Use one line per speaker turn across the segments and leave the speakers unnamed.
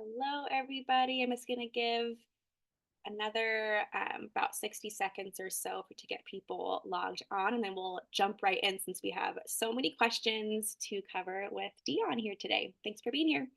Hello, everybody. I'm just going to give another about 60 seconds or so to get people logged on, and then we'll jump right in since we have so many questions to cover with Deon here today. Thanks for being here.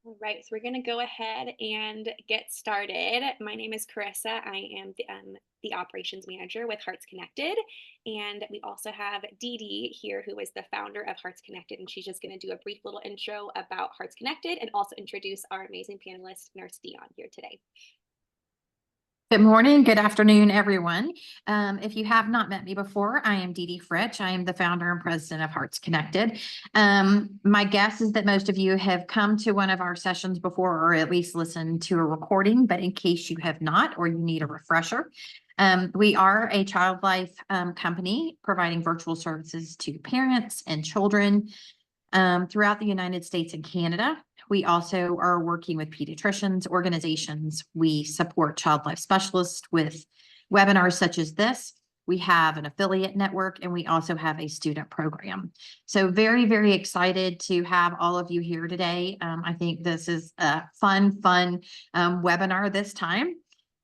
All right, so we're going to go ahead and get started. My name is Carissa. I am the operations manager with Hearts Connected. And we also have Dee Dee here, who is the founder of Hearts Connected. And she's just going to do a brief little intro about Hearts Connected and also introduce our amazing panelist, Nurse Deon, here today.
Good morning, good afternoon, everyone. If you have not met me before, I am Dee Dee Fritsch. I am the founder and president of Hearts Connected. My guess is that most of you have come to one of our sessions before, or at least listened to a recording, but in case you have not, or you need a refresher, we are a child life company providing virtual services to parents and children throughout the United States and Canada. We also are working with pediatricians, organizations. We support child life specialists with webinars such as this. We have an affiliate network, and we also have a student program. So very, very excited to have all of you here today. I think this is a fun webinar this time.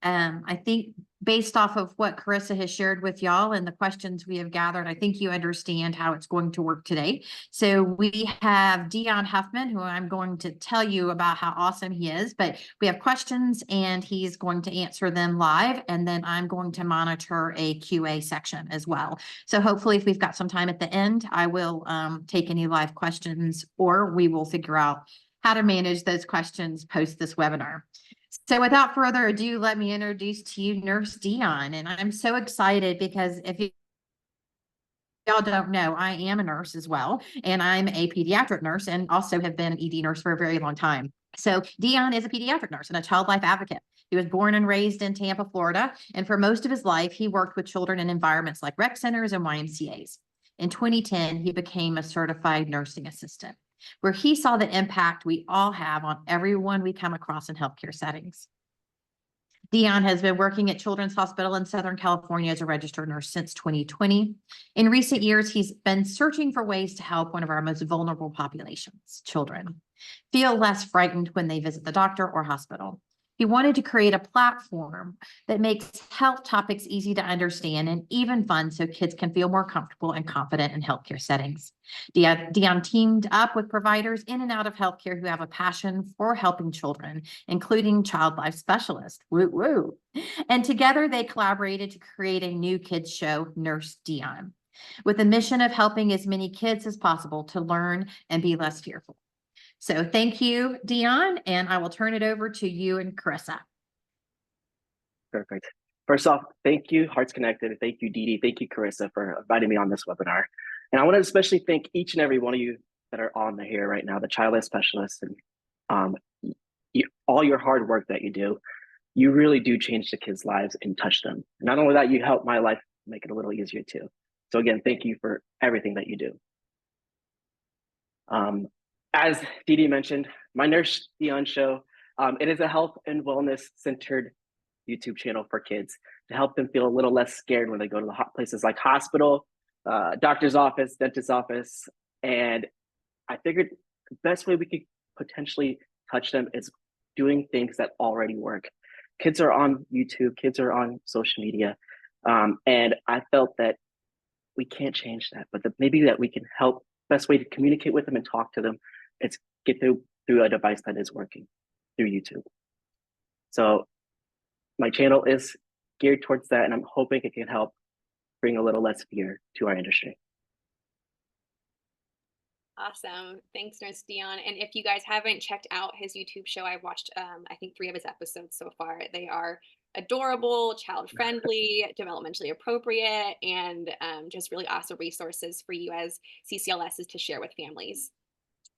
I think based off of what Carissa has shared with y'all and the questions we have gathered, I think you understand how it's going to work today. So we have Deon Huffman, who I'm going to tell you about how awesome he is, but we have questions and he's going to answer them live. And then I'm going to monitor a QA section as well. So hopefully if we've got some time at the end, I will take any live questions, or we will figure out how to manage those questions post this webinar. So without further ado, let me introduce to you Nurse Deon. And I'm so excited because if y'all don't know, I am a nurse as well. And I'm a pediatric nurse and also have been an ED nurse for a very long time. So Deon is a pediatric nurse and a child life advocate. He was born and raised in Tampa, Florida. And for most of his life, he worked with children in environments like rec centers and YMCAs. In 2010, he became a certified nursing assistant, where he saw the impact we all have on everyone we come across in healthcare settings. Deon has been working at Children's Hospital in Southern California as a registered nurse since 2020. In recent years, he's been searching for ways to help one of our most vulnerable populations, children, feel less frightened when they visit the doctor or hospital. He wanted to create a platform that makes health topics easy to understand and even fun so kids can feel more comfortable and confident in healthcare settings. Deon teamed up with providers in and out of healthcare who have a passion for helping children, including child life specialists. Woo woo. And together they collaborated to create a new kids show, Nurse Deon, with the mission of helping as many kids as possible to learn and be less fearful. So thank you, Deon, and I will turn it over to you and Carissa.
Perfect. First off, thank you, Hearts Connected. Thank you, Dee Dee. Thank you, Carissa, for inviting me on this webinar. And I want to especially thank each and every one of you that are on here right now, the child life specialists, and all your hard work that you do. You really do change the kids' lives and touch them. Not only that, you help my life make it a little easier too. So again, thank you for everything that you do. As Dee Dee mentioned, my Nurse Deon show, it is a health and wellness centered YouTube channel for kids to help them feel a little less scared when they go to the places like hospital, doctor's office, dentist's office. And I figured the best way we could potentially touch them is doing things that already work. Kids are on YouTube, kids are on social media. And I felt that we can't change that, but maybe that we can help. Best way to communicate with them and talk to them is get through a device that is working through YouTube. So my channel is geared towards that, and I'm hoping it can help bring a little less fear to our industry.
Awesome. Thanks, Nurse Deon. And if you guys haven't checked out his YouTube show, I've watched, I think 3 of his episodes so far. They are adorable, child friendly, developmentally appropriate, and just really awesome resources for you as CCLSs to share with families.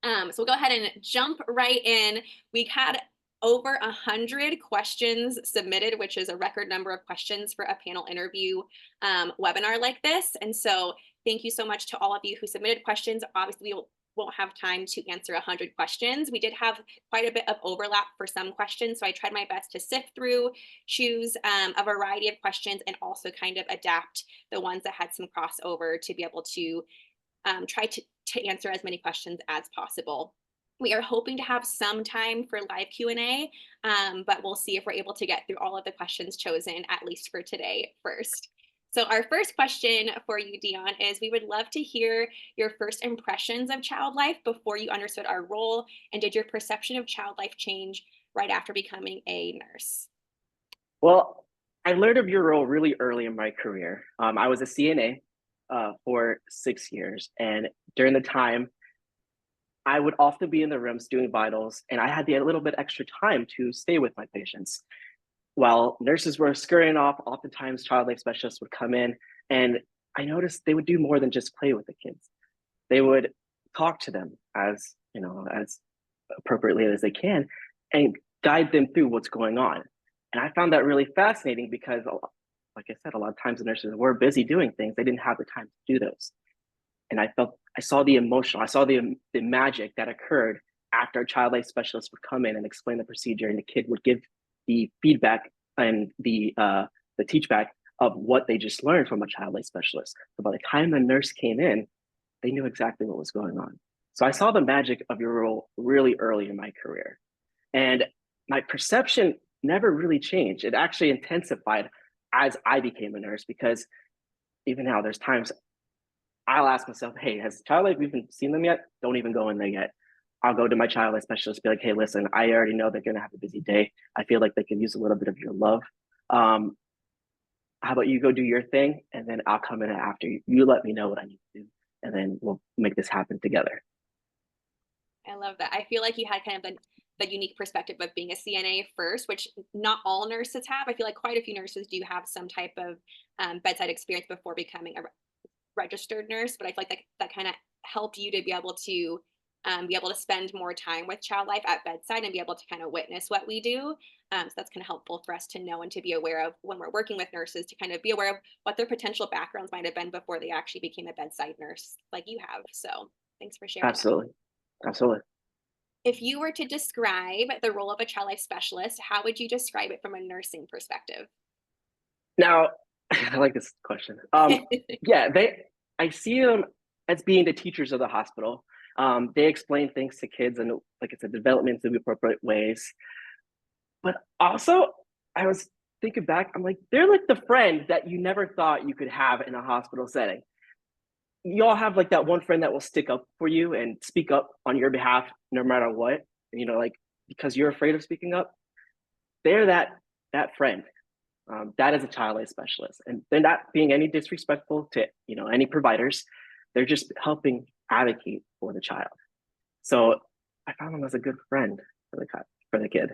So we'll go ahead and jump right in. We had over 100 questions submitted, which is a record number of questions for a panel interview webinar like this. And so thank you so much to all of you who submitted questions. Obviously, we won't have time to answer 100 questions. We did have quite a bit of overlap for some questions, so I tried my best to sift through, choose a variety of questions, and also kind of adapt the ones that had some crossover to be able to try to answer as many questions as possible. We are hoping to have some time for live Q&A, but we'll see if we're able to get through all of the questions chosen, at least for today first. So our first question for you, Deon, is we would love to hear your first impressions of child life before you understood our role, and did your perception of child life change right after becoming a nurse?
Well, I learned of your role really early in my career. I was a CNA for 6 years, and during the time, I would often be in the rooms doing vitals, and I had a little bit extra time to stay with my patients. While nurses were scurrying off, oftentimes child life specialists would come in, and I noticed they would do more than just play with the kids. They would talk to them as as appropriately as they can, and guide them through what's going on. And I found that really fascinating because, like I said, a lot of times the nurses were busy doing things; they didn't have the time to do those. And I saw the emotional, I saw the magic that occurred after a child life specialist would come in and explain the procedure, and the kid would give the feedback and the teach back of what they just learned from a child life specialist. So by the time the nurse came in, they knew exactly what was going on. So I saw the magic of your role really early in my career, and my perception never really changed. It actually intensified as I became a nurse, because even now there's times I'll ask myself, hey, has child life even seen them yet? Don't even go in there yet. I'll go to my child life specialist, be like, hey, listen, I already know they're going to have a busy day. I feel like they could use a little bit of your love. How about you go do your thing, and then I'll come in after you. You let me know what I need to do, and then we'll make this happen together.
I love that. I feel like you had kind of the unique perspective of being a CNA first, which not all nurses have. I feel like quite a few nurses do have some type of bedside experience before becoming a registered nurse, but I feel like that kind of helped you to be able to spend more time with child life at bedside and be able to kind of witness what we do. So that's kind of helpful for us to know and to be aware of when we're working with nurses, to kind of be aware of what their potential backgrounds might have been before they actually became a bedside nurse like you have. So thanks for sharing that.
Absolutely. Absolutely.
If you were to describe the role of a child life specialist, how would you describe it from a nursing perspective?
Now, I like this question. Yeah, I see them as being the teachers of the hospital. They explain things to kids and, like I said, development in the appropriate ways. But also, I was thinking back, I'm like, they're like the friend that you never thought you could have in a hospital setting. You all have like that one friend that will stick up for you and speak up on your behalf no matter what. Like, because you're afraid of speaking up. They're that friend. That is a child life specialist, and they're not being any disrespectful to any providers. They're just helping advocate for the child. So I found them as a good friend for the kid.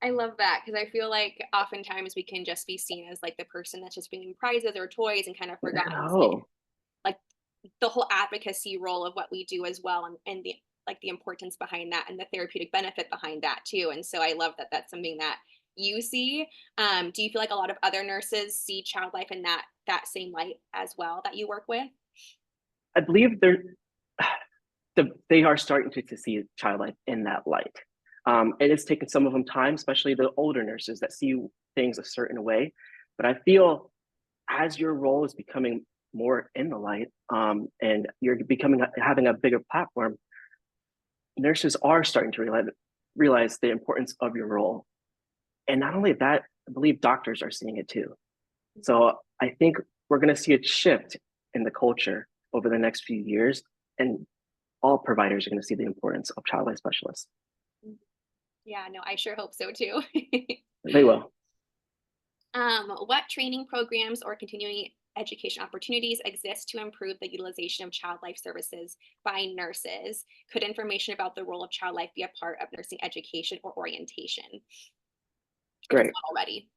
I love that, because I feel like oftentimes we can just be seen as like the person that's just bringing prizes or toys and kind of forgotten
No.
like the whole advocacy role of what we do as well, and the importance behind that and the therapeutic benefit behind that too. And so I love that that's something that you see. Do you feel like a lot of other nurses see child life in that same light as well that you work with?
I believe they are starting to see child life in that light. It has taken some of them time, especially the older nurses that see things a certain way. But I feel as your role is becoming more in the light, and you're having a bigger platform, nurses are starting to realize the importance of your role. And not only that, I believe doctors are seeing it too. So I think we're going to see a shift in the culture over the next few years, and all providers are going to see the importance of child life specialists.
Yeah, no, I sure hope so too.
They will.
What training programs or continuing education opportunities exist to improve the utilization of child life services by nurses? Could information about the role of child life be a part of nursing education or orientation? If it's
Great.
not already.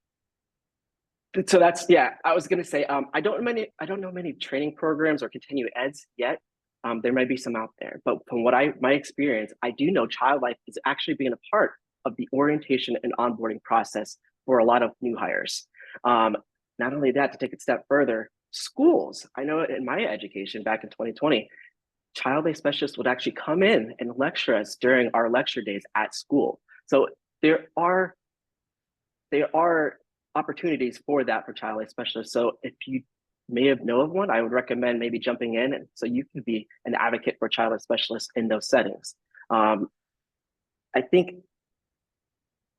So that's, yeah, I was going to say, I don't know many training programs or continuing eds yet. There might be some out there, but from my experience, I do know child life is actually being a part of the orientation and onboarding process for a lot of new hires. Not only that, to take it a step further, schools, I know in my education back in 2020, child life specialists would actually come in and lecture us during our lecture days at school. So there are opportunities for that for child life specialists. So if you may have known of one, I would recommend maybe jumping in, and so you can be an advocate for child life specialists in those settings. I think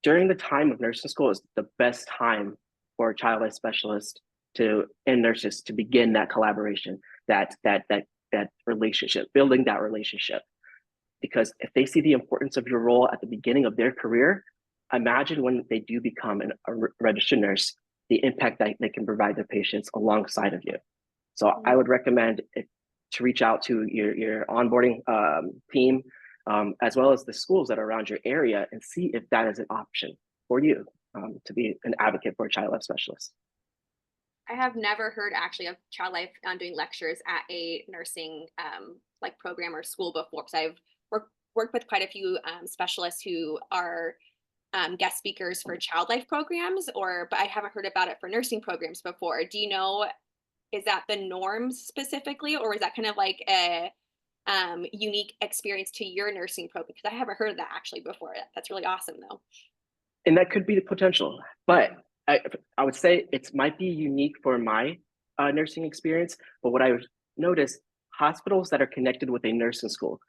during the time of nursing school is the best time for a child life specialist and nurses to begin that collaboration, that relationship, building that relationship. Because if they see the importance of your role at the beginning of their career, imagine when they do become a registered nurse, the impact that they can provide their patients alongside of you. So I would recommend to reach out to your onboarding team, as well as the schools that are around your area, and see if that is an option for you to be an advocate for a child life specialist.
I have never heard actually of child life doing lectures at a nursing like program or school before, because I've worked with quite a few specialists who are guest speakers for child life programs, but I haven't heard about it for nursing programs before. Do you know, is that the norm specifically, or is that kind of like a unique experience to your nursing program? Because I haven't heard of that actually before. That's really awesome though.
And that could be the potential, but I would say it might be unique for my nursing experience. But what I've noticed, hospitals that are connected with a nursing school,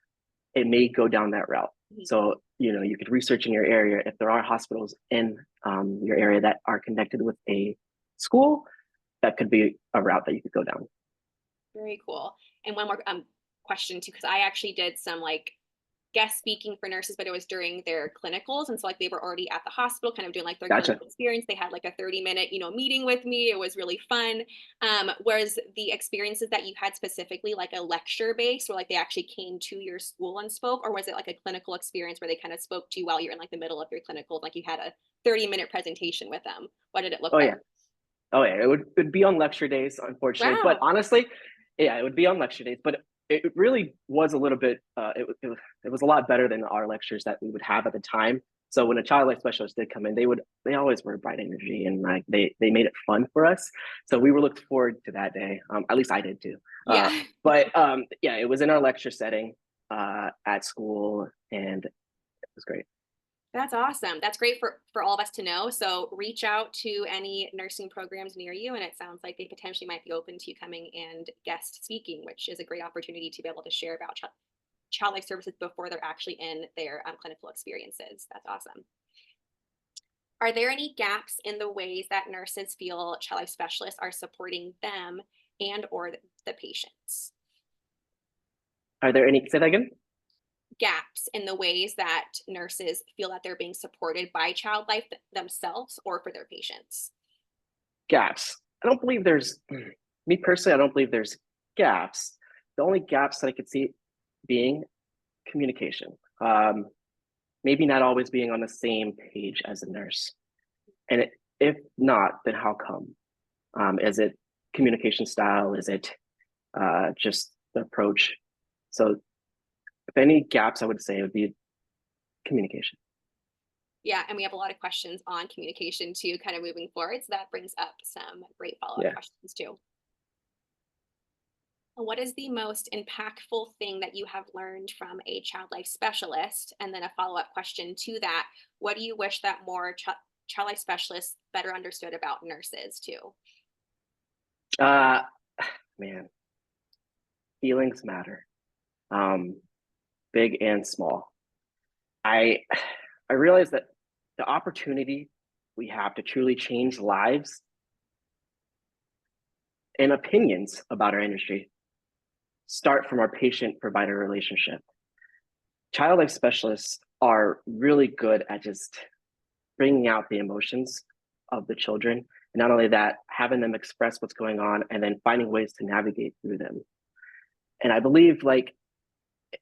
it may go down that route. Mm-hmm. So, you could research in your area if there are hospitals in your area that are connected with a school, that could be a route that you could go down.
Very cool. And one more question too, because I actually did some like guest speaking for nurses, but it was during their clinicals. And so like they were already at the hospital kind of doing like their clinical experience. They had like a 30-minute, meeting with me. It was really fun. Whereas the experiences that you had specifically like a lecture based, where like they actually came to your school and spoke, or was it like a clinical experience where they kind of spoke to you while you're in like the middle of your clinical, like you had a 30-minute presentation with them? What did it look like?
Oh yeah, it would be on lecture days, unfortunately. Wow. But honestly, yeah, it would be on lecture days. But it really was a little bit, it was a lot better than our lectures that we would have at the time. So when a child life specialist did come in, they always were bright energy, and like they made it fun for us. So we were looking forward to that day. At least I did too. Yeah. But yeah, it was in our lecture setting at school, and it was great.
That's awesome. That's great for all of us to know. So reach out to any nursing programs near you, and it sounds like they potentially might be open to you coming and guest speaking, which is a great opportunity to be able to share about child life services before they're actually in their clinical experiences. That's awesome. Are there any gaps in the ways that nurses feel child life specialists are supporting them and or the patients?
Are there any, say that again?
Gaps in the ways that nurses feel that they're being supported by child life themselves or for their patients?
Gaps. I don't believe there's, me personally, I don't believe there's gaps. The only gaps that I could see being communication. Maybe not always being on the same page as a nurse. And if not, then how come? Is it communication style? Is it just the approach? So if any gaps, I would say it would be communication.
Yeah, and we have a lot of questions on communication too, kind of moving forward. So that brings up some great follow-up questions too. What is the most impactful thing that you have learned from a child life specialist? And then a follow-up question to that, what do you wish that more child life specialists better understood about nurses too?
Man, feelings matter. Big and small. I realize that the opportunity we have to truly change lives and opinions about our industry start from our patient-provider relationship. Child life specialists are really good at just bringing out the emotions of the children And not only that, having them express what's going on and then finding ways to navigate through them. And I believe like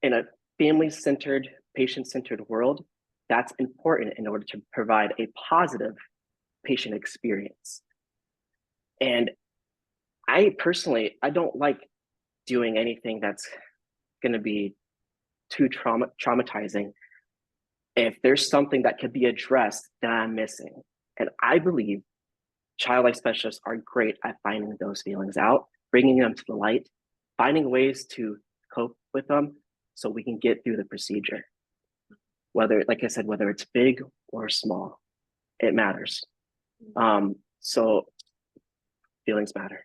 in a family-centered, patient-centered world, that's important in order to provide a positive patient experience. And I personally, I don't like doing anything that's going to be too traumatizing. If there's something that could be addressed that I'm missing. And I believe child life specialists are great at finding those feelings out, bringing them to the light, finding ways to cope with them so we can get through the procedure. Whether, like I said, whether it's big or small, it matters. So feelings matter.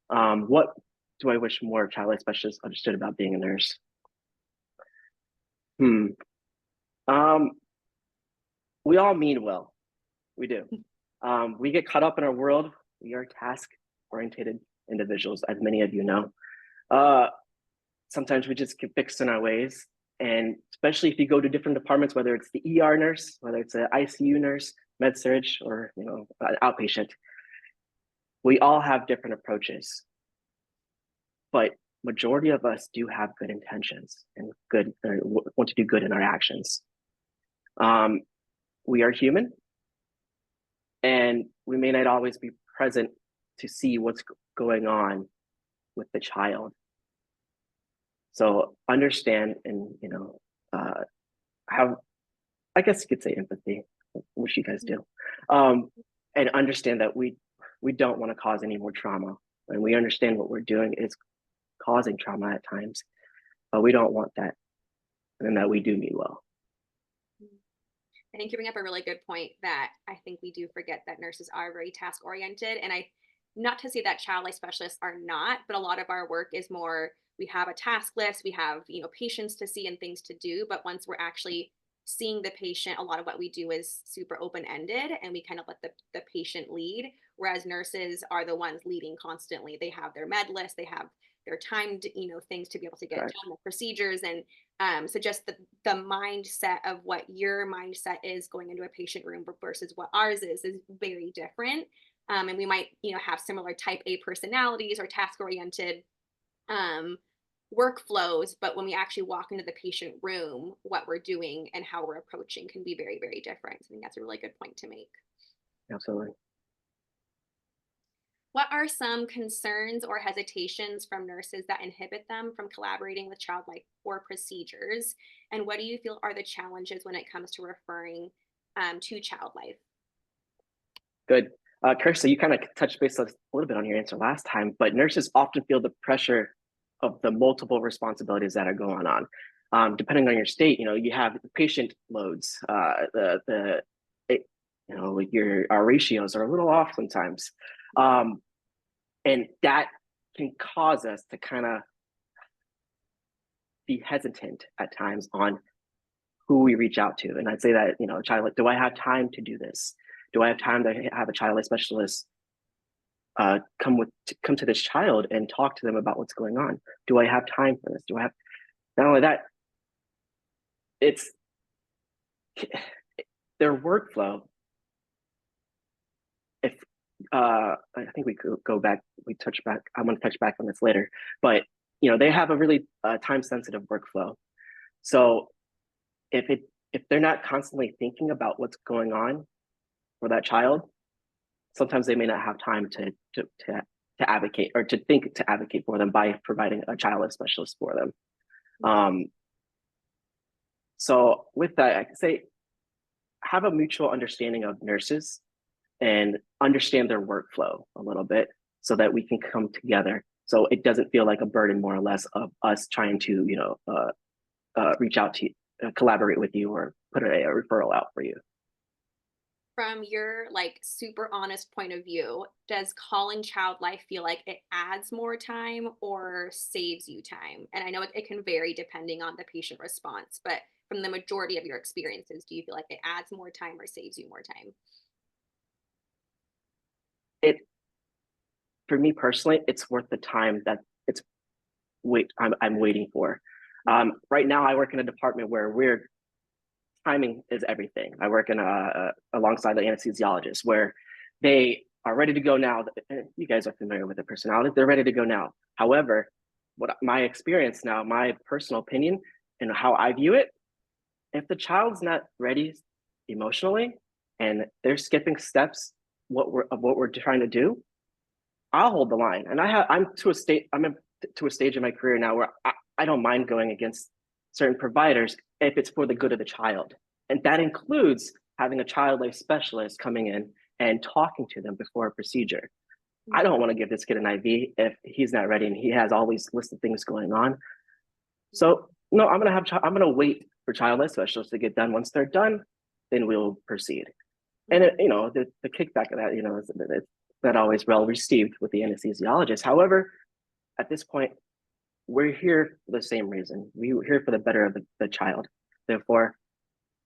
What do I wish more child life specialists understood about being a nurse? We all mean well. We do. We get caught up in our world. We are task-oriented individuals, as many of you know. Sometimes we just get fixed in our ways. And especially if you go to different departments, whether it's the ER nurse, whether it's an ICU nurse, med surg, or outpatient, we all have different approaches. But majority of us do have good intentions and want to do good in our actions. We are human, and we may not always be present to see what's going on with the child. So understand and have, I guess you could say, empathy, which you guys do, and understand that we don't want to cause any more trauma, and we understand what we're doing is causing trauma at times, but we don't want that, and that we do mean well.
I think you bring up a really good point that I think we do forget that nurses are very task oriented. And not to say that child life specialists are not, but a lot of our work is more, we have a task list, we have, patients to see and things to do. But once we're actually seeing the patient, a lot of what we do is super open-ended and we kind of let the patient lead. Whereas nurses are the ones leading constantly. They have their med list, they have their timed, things to be able to get done, the procedures. And so just the mindset of what your mindset is going into a patient room versus what ours is very different. And we might, have similar type A personalities or task oriented workflows, but when we actually walk into the patient room, what we're doing and how we're approaching can be very, very different. So I think that's a really good point to make.
Absolutely.
What are some concerns or hesitations from nurses that inhibit them from collaborating with child life or procedures? And what do you feel are the challenges when it comes to referring to child life?
Good. Kirsten, you kind of touched base a little bit on your answer last time, but nurses often feel the pressure of the multiple responsibilities that are going on. Depending on your state, you have patient loads, our ratios are a little off sometimes. And that can cause us to kind of be hesitant at times on who we reach out to. And I'd say that, child, do I have time to do this? Do I have time to have a child life specialist come to this child and talk to them about what's going on? Do I have time for this? Do I have, not only that, it's their workflow. If I think we could go back, I'm going to touch back on this later, but they have a really time sensitive workflow. So if they're not constantly thinking about what's going on for that child, sometimes they may not have time to advocate or to advocate for them by providing a child life specialist for them. So with that, I can say have a mutual understanding of nurses and understand their workflow a little bit so that we can come together. So it doesn't feel like a burden, more or less, of us trying to, reach out to you, collaborate with you, or put a referral out for you.
From your super honest point of view, does calling child life feel like it adds more time or saves you time? And I know it can vary depending on the patient response, but from the majority of your experiences, do you feel like it adds more time or saves you more time?
For me personally, it's worth the time that I'm waiting for. Right now, I work in a department where timing is everything. I work in alongside the anesthesiologist, where they are ready to go now. You guys are familiar with the personalities. They're ready to go now. However, what my experience now, my personal opinion and how I view it, if the child's not ready emotionally and they're skipping steps what we're trying to do, I'll hold the line. And I'm to a stage in my career now where I don't mind going against certain providers if it's for the good of the child. And that includes having a child life specialist coming in and talking to them before a procedure. I don't want to give this kid an IV if he's not ready and he has all these list of things going on. So no, I'm gonna wait for child life specialists to get done. Once they're done, then we'll proceed. And the kickback of that, it's not always well received with the anesthesiologist. However, at this point, we're here for the same reason. We're here for the better of the child. Therefore,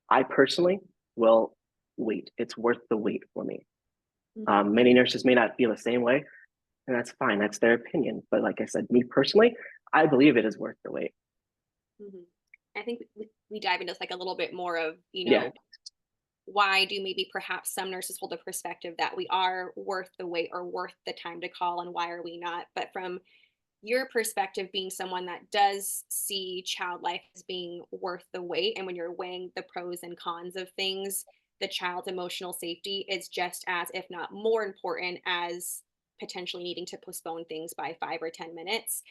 I personally will wait. It's worth the wait for me. Many nurses may not feel the same way, and that's fine. That's their opinion. But like I said, me personally, I believe it is worth the wait.
I think we dive into like a little bit more of,
Yeah.
why do maybe perhaps some nurses hold a perspective that we are worth the wait or worth the time to call, and why are we not? But from your perspective, being someone that does see child life as being worth the wait, and when you're weighing the pros and cons of things, the child's emotional safety is just as, if not more important, as potentially needing to postpone things by 5 or 10 minutes.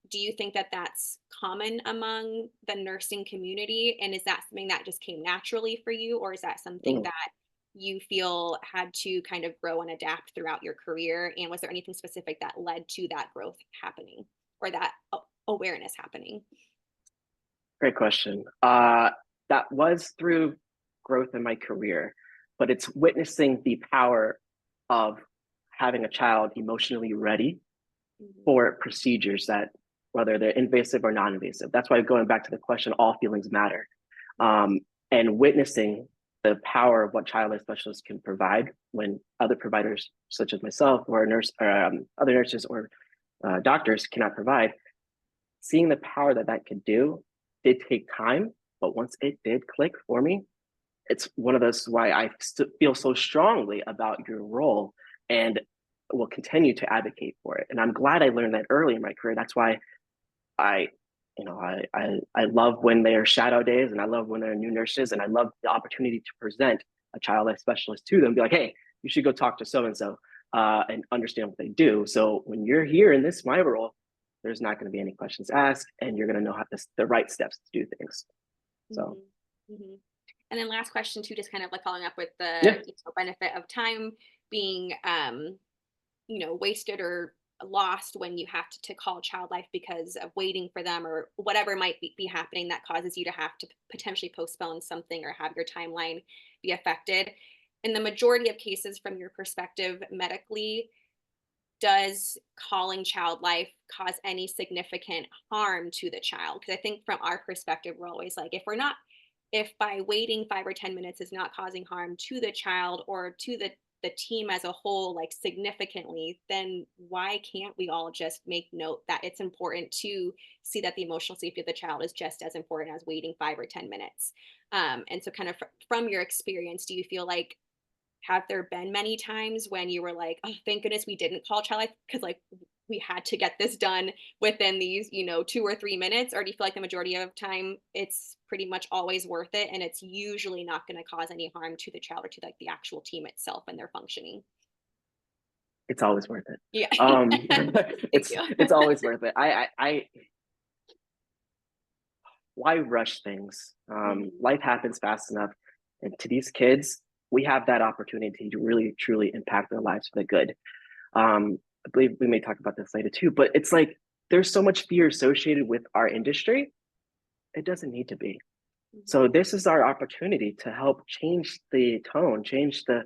Do you think that that's common among the nursing community? And is that something that just came naturally for you, or is that something
Mm.
that you feel had to kind of grow and adapt throughout your career? And was there anything specific that led to that growth happening, or that awareness happening?
Great question. That was through growth in my career, but it's witnessing the power of having a child emotionally ready for procedures that, whether they're invasive or non-invasive. That's why, going back to the question, all feelings matter. And witnessing the power of what child life specialists can provide when other providers, such as myself or a nurse, or other nurses or doctors cannot provide, seeing the power that that could do did take time, but once it did click for me, it's one of those why I feel so strongly about your role and will continue to advocate for it. And I'm glad I learned that early in my career. That's why I love when there are shadow days, and I love when there are new nurses, and I love the opportunity to present a child life specialist to them, be like, hey, you should go talk to so-and-so and understand what they do. So when you're here in this my role, there's not going to be any questions asked, and you're going to know the right steps to do things. So.
And then last question too, just kind of like following up with the
Yeah.
benefit of time being wasted or lost when you have to call child life because of waiting for them, or whatever might be happening that causes you to have to potentially postpone something or have your timeline be affected. In the majority of cases, from your perspective medically, does calling child life cause any significant harm to the child? Because I think from our perspective, we're always like, if by waiting 5 or 10 minutes is not causing harm to the child or to the team as a whole, like significantly, then why can't we all just make note that it's important to see that the emotional safety of the child is just as important as waiting 5 or 10 minutes? And so kind of from your experience, do you feel like, have there been many times when you were like, oh, thank goodness we didn't call child life because like we had to get this done within these 2 or 3 minutes? Or do you feel like the majority of time it's pretty much always worth it, and it's usually not going to cause any harm to the child or to like the actual team itself and their functioning?
It's always worth it.
Yeah.
It's always worth it. I why rush things? Life happens fast enough, and to these kids, we have that opportunity to really truly impact their lives for the good. I believe we may talk about this later too, but it's like there's so much fear associated with our industry. It doesn't need to be. So this is our opportunity to help change the tone, change the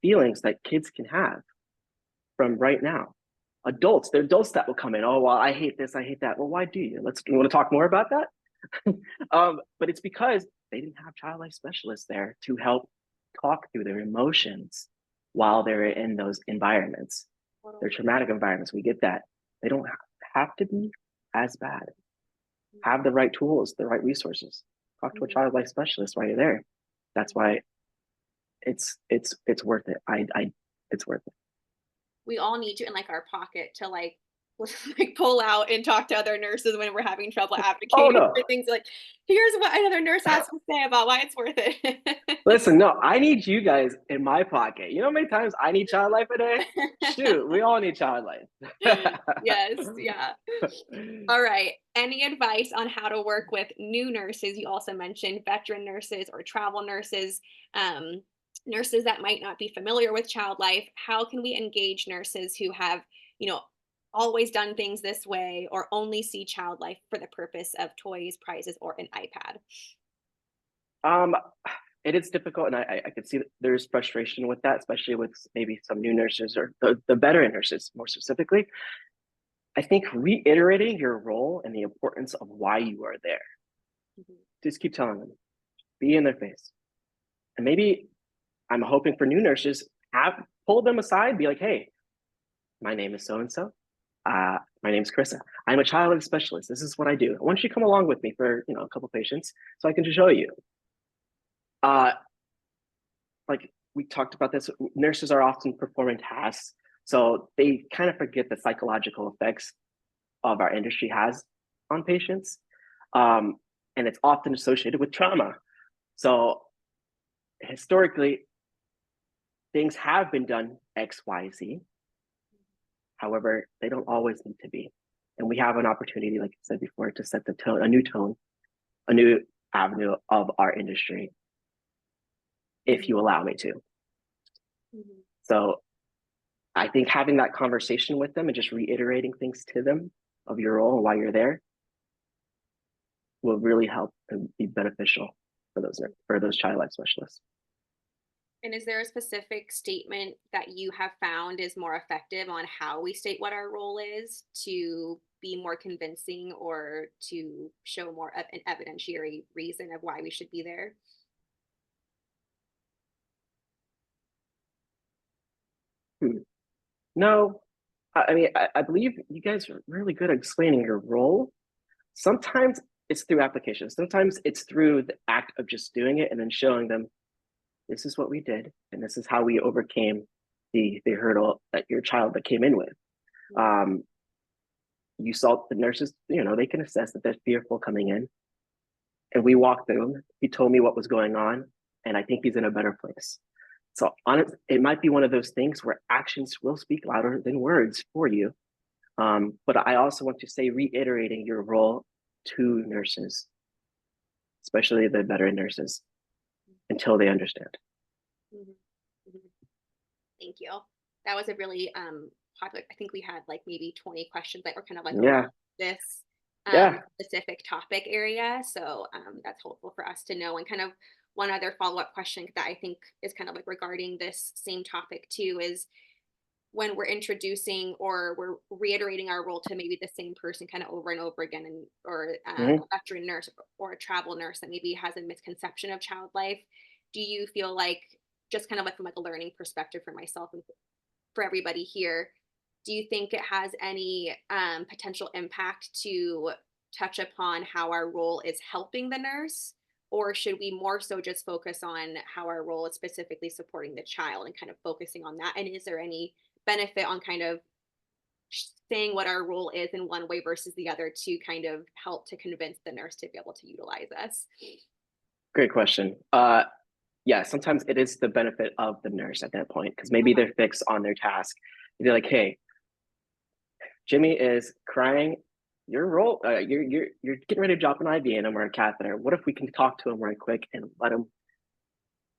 feelings that kids can have from right now. They're adults that will come in. Oh, well, I hate this, I hate that. Well, why do you? You want to talk more about that? But it's because they didn't have child life specialists there to help talk through their emotions while they're in those environments. They're traumatic environments. We get that. They don't have to be as bad. Have the right tools, the right resources. Talk to a child life specialist while you're there. That's why it's worth it. it's worth it.
We all need you in like our pocket to like like pull out and talk to other nurses when we're having trouble
Oh
advocating
no.
for things like, here's what another nurse has to say about why it's worth it.
Listen, no, I need you guys in my pocket. You know how many times I need child life a day? Shoot, we all need child life.
Yes, yeah. All right. Any advice on how to work with new nurses? You also mentioned veteran nurses or travel nurses, nurses that might not be familiar with child life. How can we engage nurses who have, you know, always done things this way or only see child life for the purpose of toys, prizes, or an iPad?
Um, it is difficult, and I could see that there's frustration with that, especially with maybe some new nurses or the veteran nurses more specifically. I think reiterating your role and the importance of why you are there.
Mhm.
Just keep telling them, be in their face. And maybe I'm hoping for new nurses, have pull them aside, be like, hey, my name is so and so. My name is Carissa. I'm a child life specialist. This is what I do. I want you to come along with me for a couple patients so I can just show you. Like we talked about this, nurses are often performing tasks, so they kind of forget the psychological effects of our industry has on patients, and it's often associated with trauma. So historically, things have been done X, Y, Z. However, they don't always need to be, and we have an opportunity, like I said before, to set the tone, a new avenue of our industry, if you allow me to.
Mhm.
So I think having that conversation with them and just reiterating things to them of your role and why you're there will really help and be beneficial for those child life specialists.
And is there a specific statement that you have found is more effective on how we state what our role is to be more convincing or to show more of an evidentiary reason of why we should be there?
Hmm. No, I mean, I believe you guys are really good at explaining your role. Sometimes it's through application. Sometimes it's through the act of just doing it and then showing them this is what we did and this is how we overcame the hurdle that your child that came in with. Um, you saw the nurses, they can assess that they're fearful coming in. And we walked through him. He told me what was going on, and I think he's in a better place. So it might be one of those things where actions will speak louder than words for you. But I also want to say, reiterating your role to nurses, especially the veteran nurses, until they understand.
Mhm. Mhm. Thank you. That was a really popular. I think we had like maybe 20 questions that were kind of like around
Yeah,
this
yeah.
specific topic area. So that's helpful for us to know. And kind of one other follow-up question that I think is kind of like regarding this same topic too is when we're introducing or we're reiterating our role to maybe the same person kind of over and over again and or
Mhm.
a veteran nurse or a travel nurse that maybe has a misconception of child life, do you feel like just kind of like from like a learning perspective for myself and for everybody here, do you think it has any potential impact to touch upon how our role is helping the nurse? Or should we more so just focus on how our role is specifically supporting the child and kind of focusing on that? And is there any benefit on kind of saying what our role is in one way versus the other to kind of help to convince the nurse to be able to utilize us?
Great question. Yeah, sometimes it is the benefit of the nurse at that point because maybe they're fixed on their task. They're like, "Hey, Jimmy is crying. You're getting ready to drop an IV in him or a catheter. What if we can talk to him right quick and let him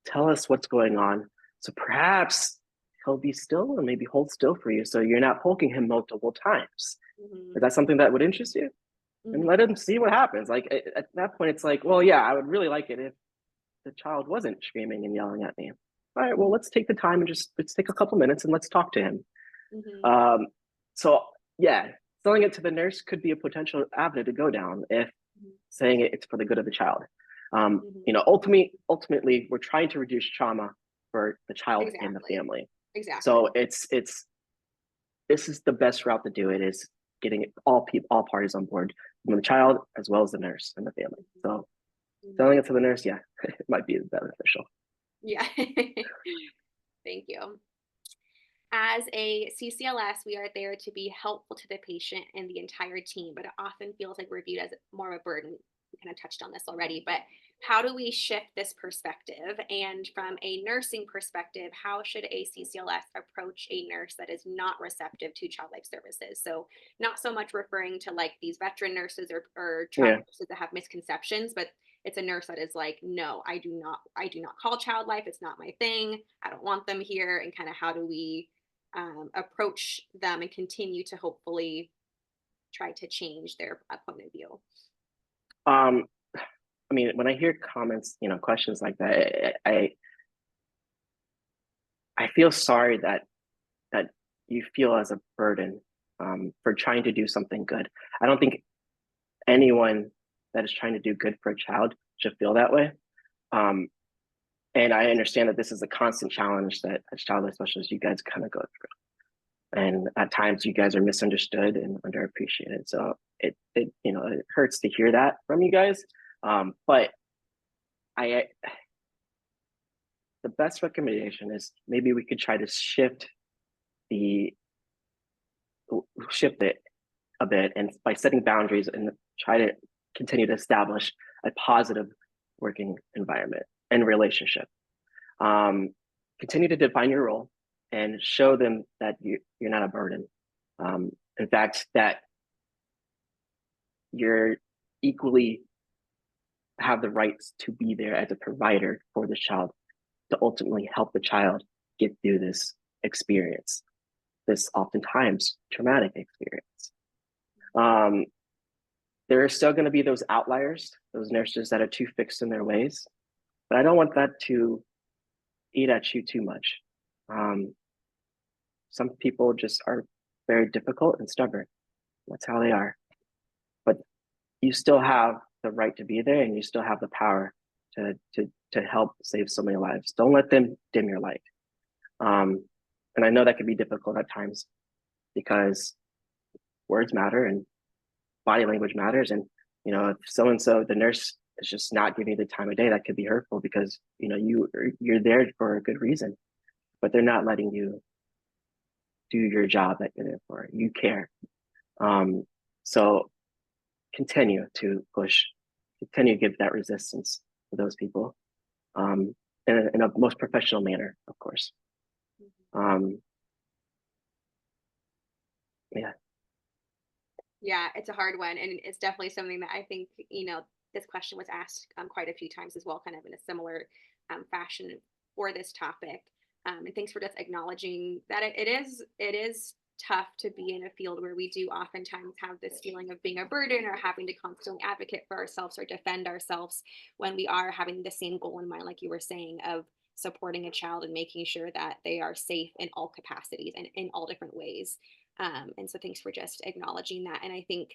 tell us what's going on? So perhaps he'll be still and maybe hold still for you, so you're not poking him multiple times.
Mhm,
Is that something that would interest you? And
mhm,
let him see what happens. Like at that point, it's like, well, yeah, I would really like it if the child wasn't screaming and yelling at me. All right, well, let's take the time and let's take a couple minutes and let's talk to him.
mhm,
Um, so yeah, selling it to the nurse could be a potential avenue to go down if
mhm,
saying it's for the good of the child.
mhm.
Ultimately, we're trying to reduce trauma for the child and the
Exactly.
family.
Exactly.
So this is the best route to do it is getting all parties on board, from the child as well as the nurse and the family. So
Mhm.
selling it to the nurse, yeah, it might be beneficial.
Yeah. Thank you. As a CCLS, we are there to be helpful to the patient and the entire team, but it often feels like we're viewed as more of a burden. We kind of touched on this already, but how do we shift this perspective? And from a nursing perspective, how should a CCLS approach a nurse that is not receptive to child life services? So, not so much referring to like these veteran nurses or child
Yeah.
nurses that have misconceptions, but it's a nurse that is like, no, I do not call child life. It's not my thing. I don't want them here. And kind of how do we approach them and continue to hopefully try to change their point of view.
Um, I mean, when I hear comments, questions like that, I feel sorry that you feel as a burden for trying to do something good. I don't think anyone that is trying to do good for a child should feel that way. Um, and I understand that this is a constant challenge that as child life specialists you guys kind of go through. And at times you guys are misunderstood and underappreciated. So it hurts to hear that from you guys. But I the best recommendation is maybe we could try to the shift it a bit, and by setting boundaries and try to continue to establish a positive working environment and relationship. Continue to define your role and show them that you're not a burden. In fact, that you're equally have the rights to be there as a provider for the child to ultimately help the child get through this experience, this oftentimes traumatic experience. There are still going to be those outliers, those nurses that are too fixed in their ways, but I don't want that to eat at you too much. Some people just are very difficult and stubborn. That's how they are. But you still have the right to be there, and you still have the power to help save so many lives. Don't let them dim your light. And I know that can be difficult at times because words matter and body language matters. And if so and so the nurse is just not giving you the time of day, that could be hurtful because you're there for a good reason, but they're not letting you do your job that you're there for. You care. So continue to push, continue to give that resistance to those people, in a most professional manner, of course. Yeah.
Yeah, it's a hard one. And it's definitely something that I think, this question was asked quite a few times as well, kind of in a similar fashion for this topic. And thanks for just acknowledging that it is tough to be in a field where we do oftentimes have this feeling of being a burden or having to constantly advocate for ourselves or defend ourselves when we are having the same goal in mind, like you were saying, of supporting a child and making sure that they are safe in all capacities and in all different ways. And so thanks for just acknowledging that. And I think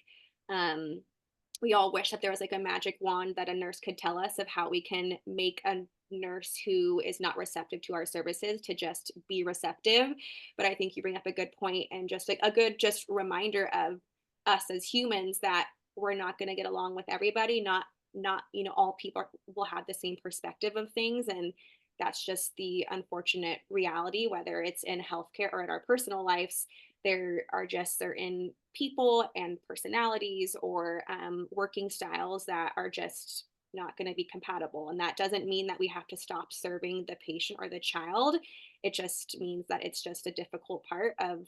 we all wish that there was like a magic wand that a nurse could tell us of how we can make a nurse who is not receptive to our services to just be receptive. But I think you bring up a good point and just like a good just reminder of us as humans that we're not going to get along with everybody. Not all people will have the same perspective of things, and that's just the unfortunate reality, whether it's in healthcare or in our personal lives. There are just certain people and personalities or working styles that are just not going to be compatible. And that doesn't mean that we have to stop serving the patient or the child. It just means that it's just a difficult part of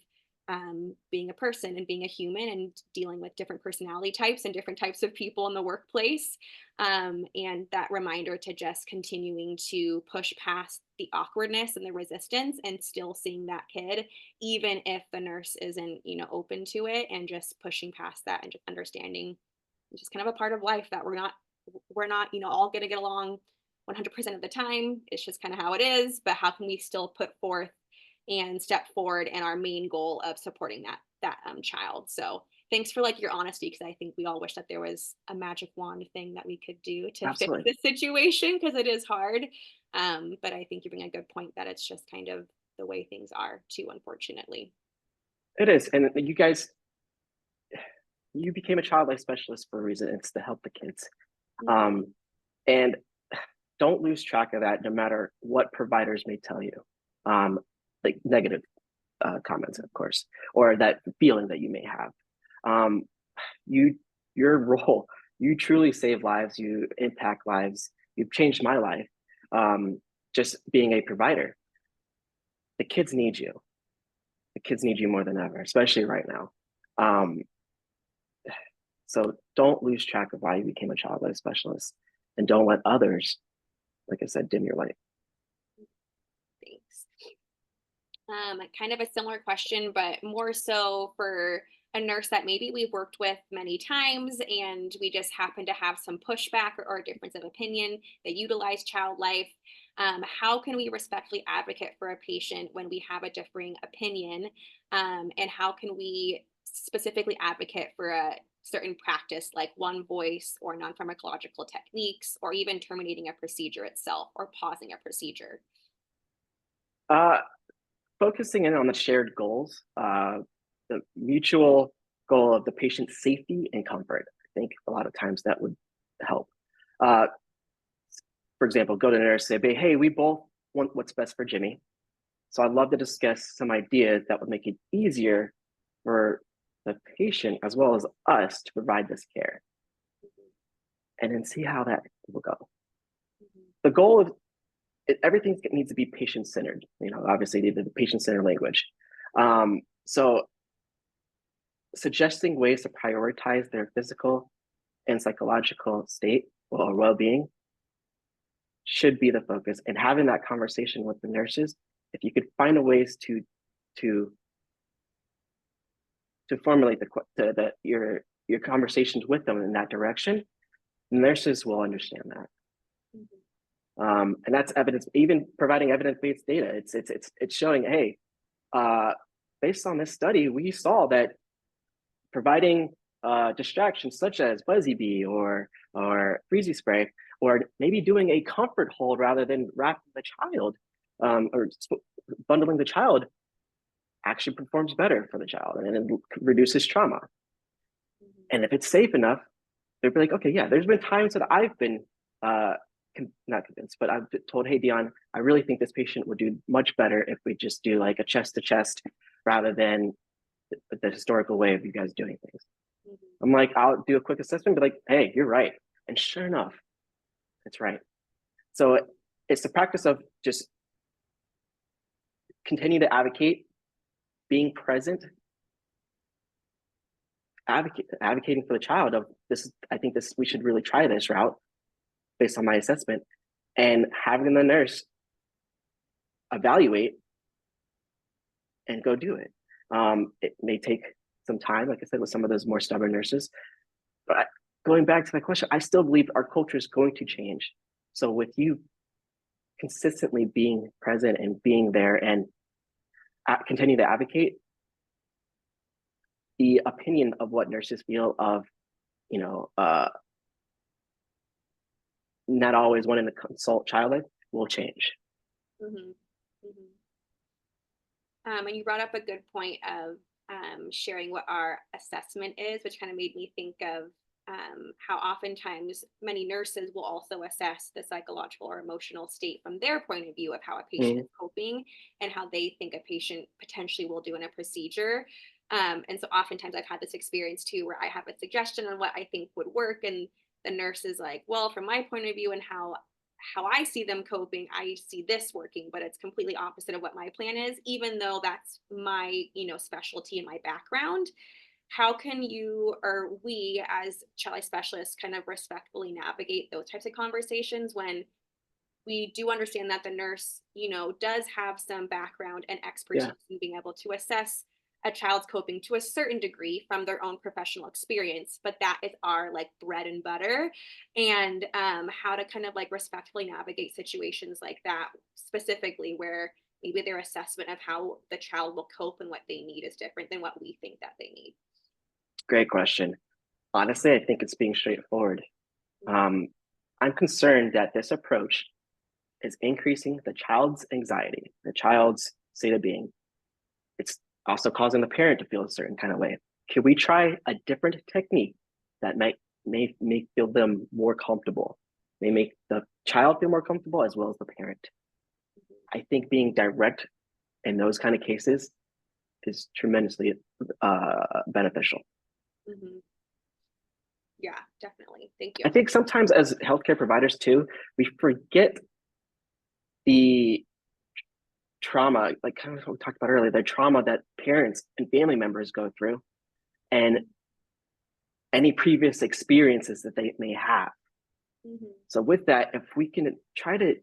being a person and being a human and dealing with different personality types and different types of people in the workplace. And that reminder to just continuing to push past the awkwardness and the resistance and still seeing that kid, even if the nurse isn't, open to it, and just pushing past that and just understanding it's just kind of a part of life that we're not, all going to get along 100% of the time. It's just kind of how it is. But how can we still put forth and step forward in our main goal of supporting that child? So thanks for like your honesty, because I think we all wish that there was a magic wand thing that we could do to fix
Absolutely.
this situation, because it is hard. But I think you bring a good point that it's just kind of the way things are too, unfortunately.
It is. And you became a child life specialist for a reason. It's to help the kids. And don't lose track of that, no matter what providers may tell you, like negative comments, of course, or that feeling that you may have. Your role, you truly save lives, you impact lives, you've changed my life. Just being a provider, the kids need you. The kids need you more than ever, especially right now. So don't lose track of why you became a child life specialist, and don't let others, like I said, dim your light.
Thanks. Kind of a similar question, but more so for a nurse that maybe we've worked with many times and we just happen to have some pushback or a difference of opinion that utilize child life. How can we respectfully advocate for a patient when we have a differing opinion? And how can we specifically advocate for a certain practice like one voice or non-pharmacological techniques, or even terminating a procedure itself or pausing a procedure?
Focusing in on the shared goals, the mutual goal of the patient's safety and comfort. I think a lot of times that would help. For example, go to the nurse, say, hey, we both want what's best for Jimmy. So I'd love to discuss some ideas that would make it easier for the patient as well as us to provide this care. And then see how that will go. The goal of everything needs to be patient-centered, obviously the patient-centered language. So suggesting ways to prioritize their physical and psychological state or well-being should be the focus. And having that conversation with the nurses, if you could find a ways to formulate your conversations with them in that direction, nurses will understand that. And that's evidence, even providing evidence-based data. It's showing, hey, based on this study, we saw that providing distractions such as Buzzy Bee or Freezy Spray, or maybe doing a comfort hold rather than wrapping the child or bundling the child, actually performs better for the child and it reduces trauma. And if it's safe enough, they'll be like, okay, yeah, there's been times that I've been not convinced, but I've told, hey, Deon, I really think this patient would do much better if we just do like a chest to chest rather than the historical way of you guys doing things. I'm like, I'll do a quick assessment, be like, hey, you're right. And sure enough, it's right. So it's the practice of just continue to advocate, being present, advocating for the child of this. I think we should really try this route based on my assessment, and having the nurse evaluate and go do it. It may take some time, like I said, with some of those more stubborn nurses, but going back to my question, I still believe our culture is going to change. So with you consistently being present and being there and continue to advocate, the opinion of what nurses feel of, not always wanting to consult child life will change.
And you brought up a good point of sharing what our assessment is, which kind of made me think of how oftentimes many nurses will also assess the psychological or emotional state from their point of view of how a patient is coping and how they think a patient potentially will do in a procedure. And so oftentimes I've had this experience too, where I have a suggestion on what I think would work, and the nurse is like, well, from my point of view and how I see them coping, I see this working, but it's completely opposite of what my plan is, even though that's my, specialty and my background. How can you or we as child life specialists kind of respectfully navigate those types of conversations when we do understand that the nurse, does have some background and expertise in being able to assess a child's coping to a certain degree from their own professional experience, but that is our like bread and butter, and how to kind of like respectfully navigate situations like that, specifically where maybe their assessment of how the child will cope and what they need is different than what we think that they need.
Great question. Honestly, I think it's being straightforward. I'm concerned that this approach is increasing the child's anxiety, the child's state of being. It's also causing the parent to feel a certain kind of way. Could we try a different technique that may feel them more comfortable, may make the child feel more comfortable as well as the parent? I think being direct in those kind of cases is tremendously beneficial.
Mm-hmm. Yeah, definitely. Thank you.
I think sometimes as healthcare providers too, we forget the trauma, like kind of what we talked about earlier, the trauma that parents and family members go through, and any previous experiences that they may have.
Mm-hmm.
So with that, if we can try to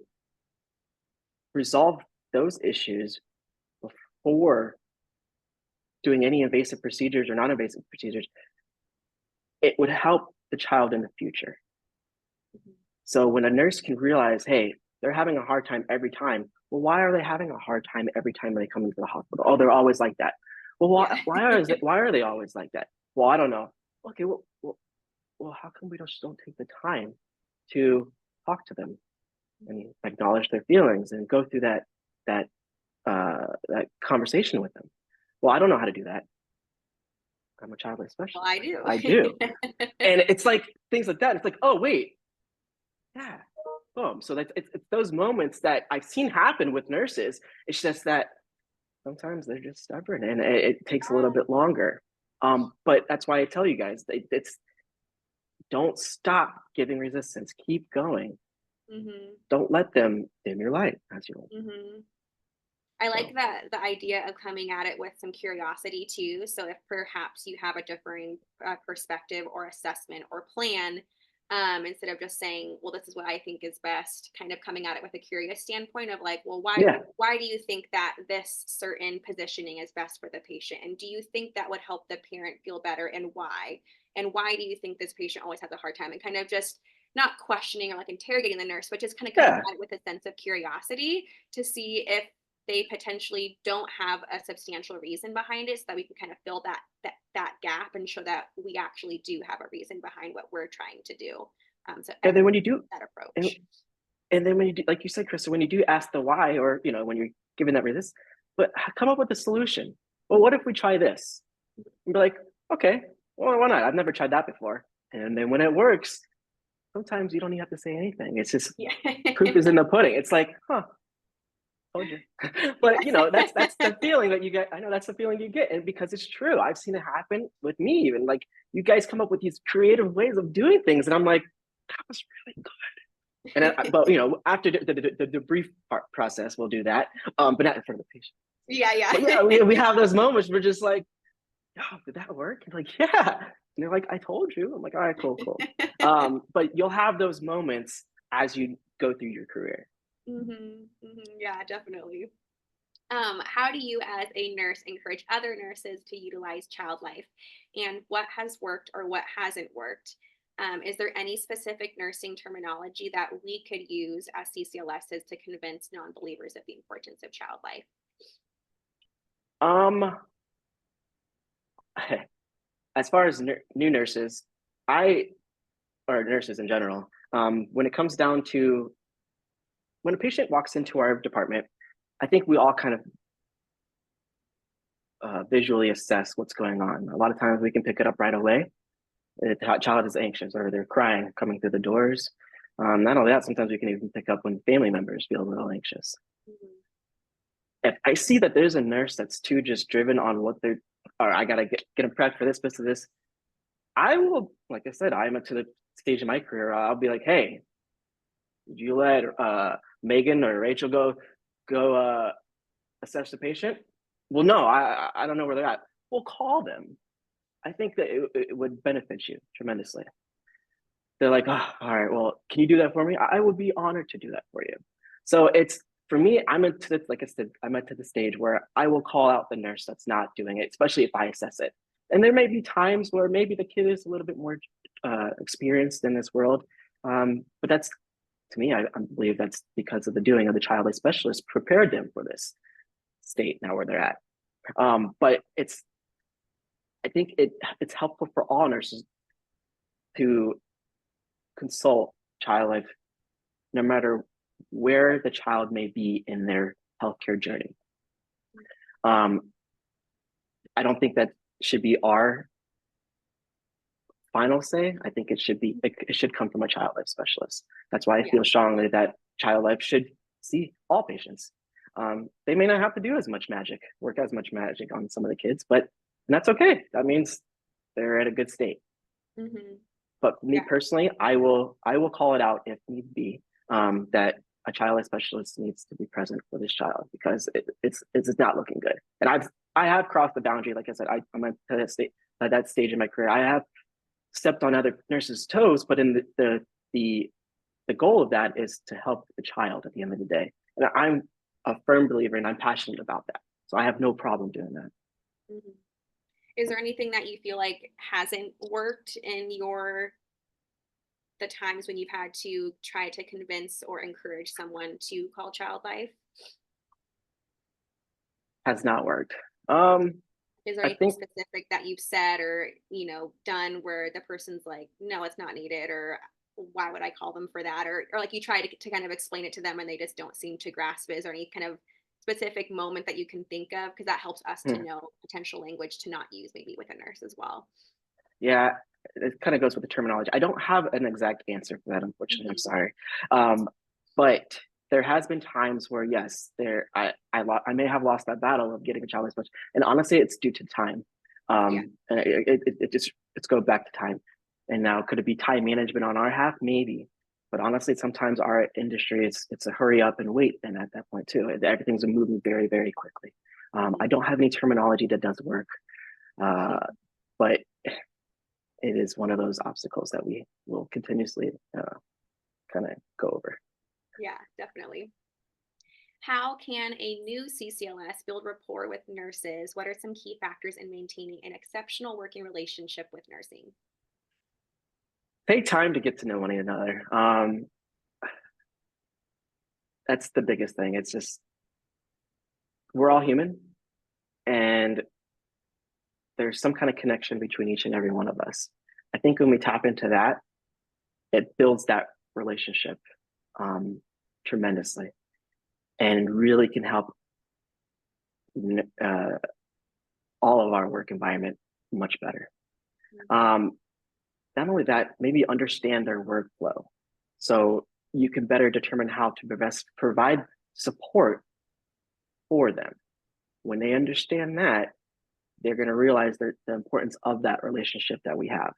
resolve those issues before doing any invasive procedures or non-invasive procedures, it would help the child in the future.
Mm-hmm.
So when a nurse can realize, hey, they're having a hard time every time. Well, why are they having a hard time every time they come into the hospital? Oh, they're always like that. Well, why are they always like that? Well, I don't know. Okay, well, how come we just don't take the time to talk to them and acknowledge their feelings and go through that conversation with them? Well, I don't know how to do that. I'm a child life specialist.
Well, I do.
I do. And it's like things like that. It's like, oh, wait. Yeah. Boom. So it's those moments that I've seen happen with nurses. It's just that sometimes they're just stubborn and it takes a little bit longer. But that's why I tell you guys, it's don't stop giving resistance. Keep going.
Mm-hmm.
Don't let them dim your light, as you know.
Mm-hmm. I like that the idea of coming at it with some curiosity too. So if perhaps you have a differing perspective or assessment or plan, instead of just saying, "Well, this is what I think is best," kind of coming at it with a curious standpoint of like, "Well,
Yeah.
why do you think that this certain positioning is best for the patient? And do you think that would help the parent feel better, and why? And why do you think this patient always has a hard time?" And kind of just not questioning or like interrogating the nurse, but just kind of coming
Yeah.
at it with a sense of curiosity to see if they potentially don't have a substantial reason behind it, so that we can kind of fill that gap and show that we actually do have a reason behind what we're trying to do. So
And then when you do
that approach.
and then when you do, like you said, Krista, when you do ask the why, or when you're given that resist, but come up with a solution. Well, what if we try this? And be like, okay, well, why not? I've never tried that before. And then when it works, sometimes you don't even have to say anything. It's just proof is in the pudding. It's like, huh, told you. But that's the feeling that you get. I know that's the feeling you get, and because it's true, I've seen it happen with me. Even like you guys come up with these creative ways of doing things, and I'm like, that was really good. And but after the debrief process, we'll do that. But not in front of the patient.
Yeah.
But yeah, we have those moments. We're just like, oh, did that work? And like, yeah. And they're like, I told you. I'm like, all right, cool. But you'll have those moments as you go through your career.
Mm-hmm, mm-hmm, yeah, definitely. How do you, as a nurse, encourage other nurses to utilize child life, and what has worked or what hasn't worked? Is there any specific nursing terminology that we could use as CCLSs to convince non-believers of the importance of child life?
As far as new nurses, or nurses in general, when it comes down to when a patient walks into our department, I think we all kind of visually assess what's going on. A lot of times we can pick it up right away. The child is anxious or they're crying coming through the doors. Not only that, sometimes we can even pick up when family members feel a little anxious. Mm-hmm. If I see that there's a nurse that's too just driven on what they're, or I gotta get them prepped for this, I will, like I said, I'm to the stage in my career. I'll be like, hey, did you let Megan or Rachel go assess the patient? Well, no, I don't know where they're at. We'll call them. I think that it would benefit you tremendously. They're like, oh, all right, well, can you do that for me? I would be honored to do that for you. So it's, for me, like I said, I'm at the stage where I will call out the nurse that's not doing it, especially if I assess it. And there may be times where maybe the kid is a little bit more experienced in this world. But that's, to me, I believe that's because of the doing of the child life specialist prepared them for this state now where they're at. But I think it's helpful for all nurses to consult child life, no matter where the child may be in their healthcare journey. I don't think that should be our final say. I think it should come from a child life specialist. That's why I feel strongly that child life should see all patients. they may not have to do work as much magic on some of the kids, and that's okay. That means they're at a good state.
Mm-hmm.
But me
Yeah.
personally, I will call it out if need be, that a child life specialist needs to be present for this child because it's not looking good. And I have crossed the boundary. Like I said, I'm at that stage in my career. I have stepped on other nurses' toes, but in the goal of that is to help the child at the end of the day. And I'm a firm believer and I'm passionate about that. So I have no problem doing that.
Mm-hmm. Is there anything that you feel like hasn't worked in the times when you've had to try to convince or encourage someone to call child life?
Has not worked.
Is there
I
anything
think
specific that you've said or, done where the person's like, no, it's not needed, or why would I call them for that? Or like you try to kind of explain it to them and they just don't seem to grasp it. Is there any kind of specific moment that you can think of? Because that helps us to know potential language to not use maybe with a nurse as well.
Yeah, it kind of goes with the terminology. I don't have an exact answer for that, unfortunately. I'm sorry. But there has been times where yes, I may have lost that battle of getting a child life specialist, and honestly, it's due to time.
Yeah.
And it's go back to time. And now, could it be time management on our half? Maybe, but honestly, sometimes our industry it's a hurry up and wait. And at that point too, everything's moving very very quickly. I don't have any terminology that does work, but it is one of those obstacles that we will continuously kind of go over.
Yeah, definitely. How can a new CCLS build rapport with nurses? What are some key factors in maintaining an exceptional working relationship with nursing?
Take time to get to know one another. That's the biggest thing. It's just, we're all human and there's some kind of connection between each and every one of us. I think when we tap into that, it builds that relationship tremendously and really can help all of our work environment much better. Not only that, maybe understand their workflow so you can better determine how to best provide support for them. When they understand that, they're going to realize the importance of that relationship that we have.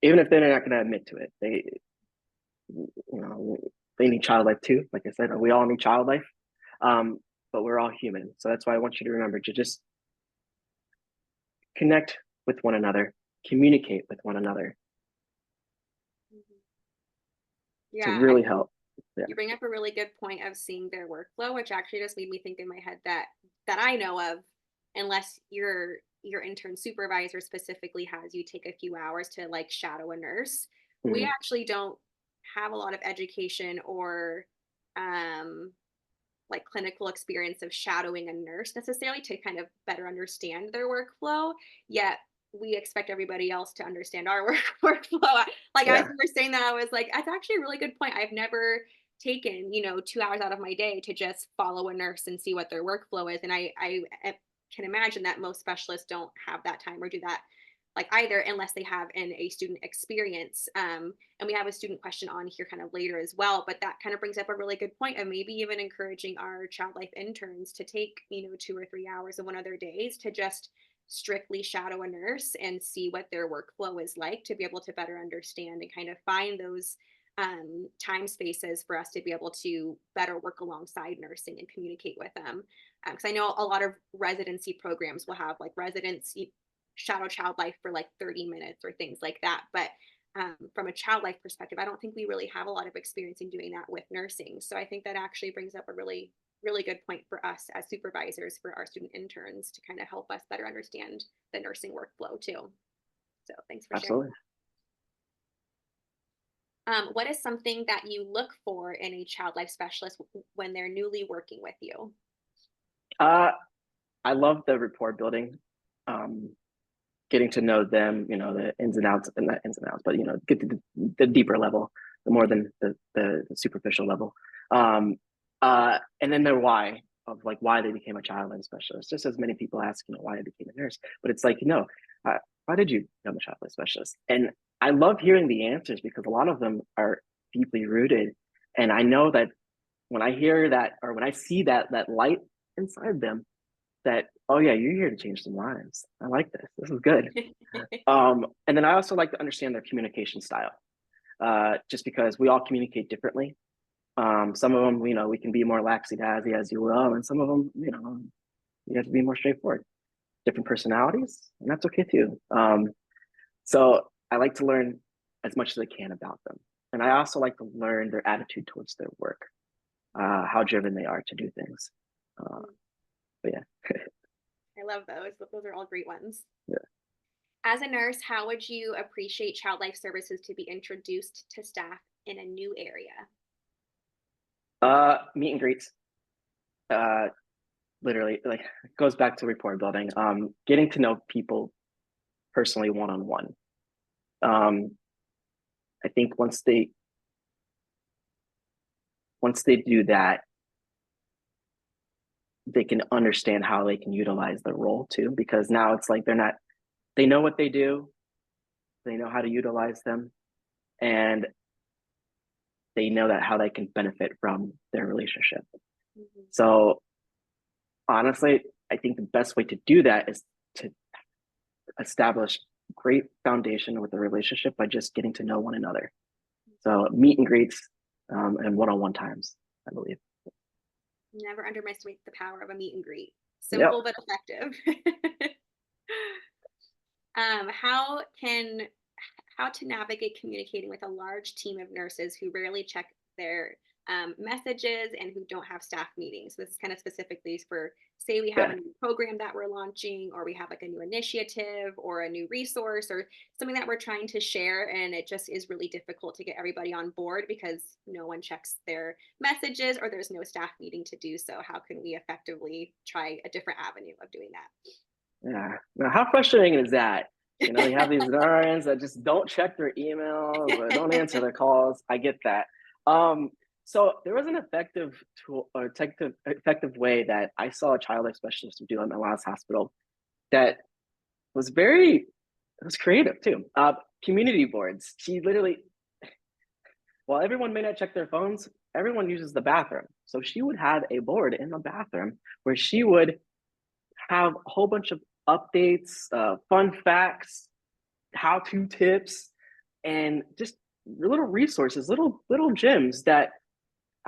Even if they're not going to admit to it, they need child life too. Like I said, we all need child life, but we're all human. So that's why I want you to remember to just connect with one another, communicate with one another to really help. Yeah.
You bring up a really good point of seeing their workflow, which actually just made me think in my head that I know of, unless your intern supervisor specifically has you take a few hours to like shadow a nurse, we actually don't have a lot of education or like clinical experience of shadowing a nurse necessarily to kind of better understand their workflow. Yet we expect everybody else to understand our workflow. Like as you were saying that, I was like, that's actually a really good point. I've never taken 2 hours out of my day to just follow a nurse and see what their workflow is. And I can imagine that most specialists don't have that time or do that like either unless they have a student experience. And we have a student question on here kind of later as well, but that kind of brings up a really good point of maybe even encouraging our child life interns to take 2 or 3 hours of one of their days to just strictly shadow a nurse and see what their workflow is like, to be able to better understand and kind of find those time spaces for us to be able to better work alongside nursing and communicate with them. Because I know a lot of residency programs will have like residents shadow child life for like 30 minutes or things like that. But from a child life perspective, I don't think we really have a lot of experience in doing that with nursing. So I think that actually brings up a really, really good point for us as supervisors for our student interns to kind of help us better understand the nursing workflow too. So thanks for sharing. What is something that you look for in a child life specialist when they're newly working with you?
I love the rapport building, getting to know them, the ins and outs, and not ins and outs, but get to the deeper level, the more than the superficial level, and then their why of like why they became a child life specialist. Just as many people ask, why I became a nurse, but it's like, why did you become a child life specialist? And I love hearing the answers because a lot of them are deeply rooted, and I know that when I hear that, or when I see that light inside them, that, oh yeah, you're here to change some lives. I like this. This is good. And then I also like to understand their communication style, just because we all communicate differently. Some of them, we can be more laxy-daxy, as you will, and some of them, you have to be more straightforward. Different personalities, and that's okay too. So I like to learn as much as I can about them. And I also like to learn their attitude towards their work, how driven they are to do things. But yeah.
I love those. Those are all great ones.
Yeah.
As a nurse, how would you appreciate child life services to be introduced to staff in a new area?
Meet and greets. Literally, like, it goes back to rapport building. Getting to know people personally, one-on-one. I think once they do that, they can understand how they can utilize the role too, because now it's like they know what they do, they know how to utilize them, and they know that how they can benefit from their relationship. Mm-hmm. So honestly, I think the best way to do that is to establish great foundation with the relationship by just getting to know one another. So meet and greets, and one-on-one times, I believe.
Never underestimate the power of a meet and greet. Simple, yep, but effective. How to navigate communicating with a large team of nurses who rarely check their messages and who don't have staff meetings. So this is kind of specifically for, say we have a new program that we're launching, or we have like a new initiative or a new resource or something that we're trying to share, and it just is really difficult to get everybody on board because no one checks their messages or there's no staff meeting to do so. How can we effectively try a different avenue of doing that?
Yeah. Now, how frustrating is that? You have these RNs that just don't check their emails or don't answer their calls. I get that. So there was an effective tool or effective way that I saw a child life specialist do in my last hospital that was creative too. Community boards. She literally, while everyone may not check their phones, everyone uses the bathroom. So she would have a board in the bathroom where she would have a whole bunch of updates, fun facts, how-to tips, and just little resources, little gems that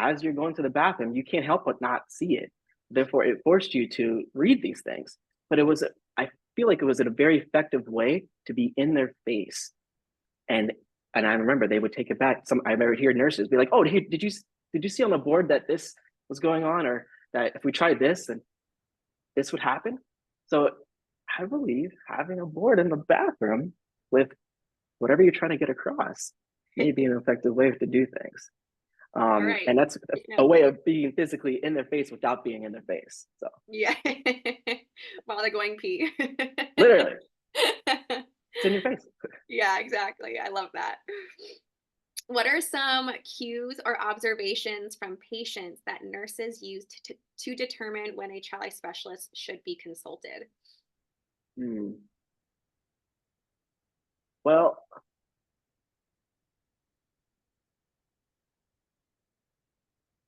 as you're going to the bathroom, you can't help but not see it. Therefore, it forced you to read these things. But I feel like it was a very effective way to be in their face. And I remember they would take it back. I remember hearing nurses be like, "Oh, did you see on the board that this was going on, or that if we tried this, then this would happen?" So I believe having a board in the bathroom with whatever you're trying to get across may be an effective way to do things. Right. And that's a way of being physically in their face without being in their face. So
yeah, while they're going pee.
Literally, it's in your face.
Yeah, exactly. I love that. What are some cues or observations from patients that nurses use to determine when a child life specialist should be consulted?
Well,